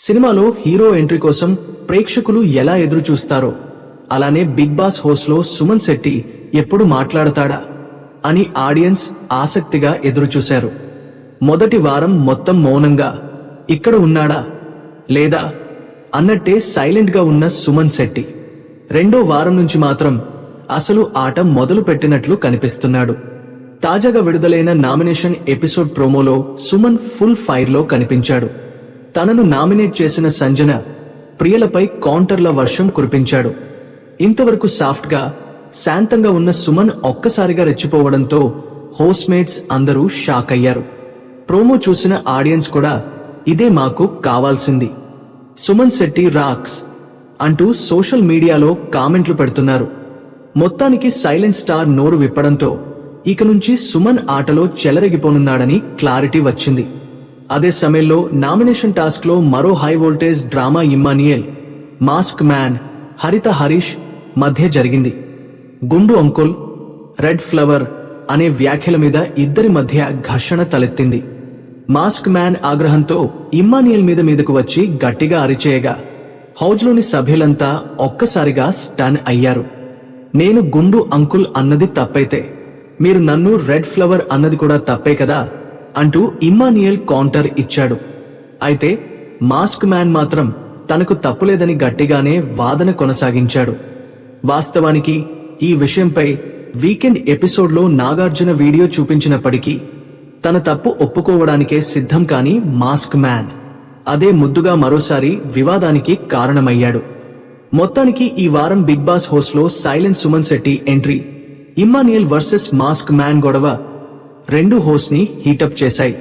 సినిమాలో hero entry కోసం ప్రేక్షకులు ఎలా ఎదురు చూస్తారో అలానే బిగ్ బాస్ హోస్ట్లో సుమన్ శెట్టి ఎప్పుడు మాట్లాడతాడా అని ఆడియన్స్ ఆసక్తిగా ఎదురుచూశారు. మొదటి వారం మొత్తం మౌనంగా ఇక్కడ ఉన్నాడా లేదా అన్నట్టే సైలెంట్ గా ఉన్న సుమన్ శెట్టి రెండో వారం నుంచి మాత్రం అసలు ఆట మొదలు పెట్టినట్లు కనిపిస్తున్నాడు. తాజాగా విడుదలైన నామినేషన్ ఎపిసోడ్ ప్రోమోలో సుమన్ ఫుల్ ఫైర్ లో కనిపించాడు. తనను నామినేట్ చేసిన సంజన ప్రియలపై కౌంటర్ల వర్షం కురిపించాడు. ఇంతవరకు సాఫ్ట్ గా శాంతంగా ఉన్న సుమన్ ఒక్కసారిగా రెచ్చిపోవడంతో హోస్ట్మేట్స్ అందరూ షాక్ అయ్యారు. ప్రోమో చూసిన ఆడియన్స్ కూడా ఇదే మాకు కావాల్సింది, సుమన్ శెట్టి రాక్స్ అంటూ సోషల్ మీడియాలో కామెంట్లు పెడుతున్నారు. మొత్తానికి సైలెంట్ స్టార్ నోరు విప్పడంతో ఇక నుంచి సుమన్ ఆటలో చెలరేగిపోనున్నాడని క్లారిటీ వచ్చింది. అదే సమయంలో నామినేషన్ టాస్క్ లో మరో high voltage drama Immanuel, mask man హరిత హరీష్ మధ్య జరిగింది. గుండు అంకుల్, రెడ్ ఫ్లవర్ అనే వ్యాఖ్యల మీద ఇద్దరి మధ్య ఘర్షణ తలెత్తింది. మాస్క్ మ్యాన్ ఆగ్రహంతో ఇమ్మాన్యుయల్ మీదకు వచ్చి గట్టిగా అరిచేయగా హౌజ్లోని సభ్యులంతా ఒక్కసారిగా స్టన్ అయ్యారు. నేను గుండు అంకుల్ అన్నది తప్పైతే మీరు నన్ను రెడ్ ఫ్లవర్ అన్నది కూడా తప్పే కదా అంటూ ఇమ్మాన్యుయల్ కౌంటర్ ఇచ్చాడు. అయితే మాస్క్ మ్యాన్ మాత్రం తనకు తప్పులేదని గట్టిగానే వాదన కొనసాగించాడు. వాస్తవానికి ఈ విషయంపై వీకెండ్ ఎపిసోడ్లో నాగార్జున వీడియో చూపించినప్పటికీ తన తప్పు ఒప్పుకోవడానికే సిద్ధం కాని మాస్క్ మ్యాన్ అదే ముద్దుగా మరోసారి వివాదానికి కారణమయ్యాడు. మొత్తానికి ఈ వారం బిగ్ బాస్ హోస్ట్లో silent Suman Shetty entry, Emmanuel versus mask man గొడవ రెండు హోస్ట్ ని హీటప్ చేశాయి.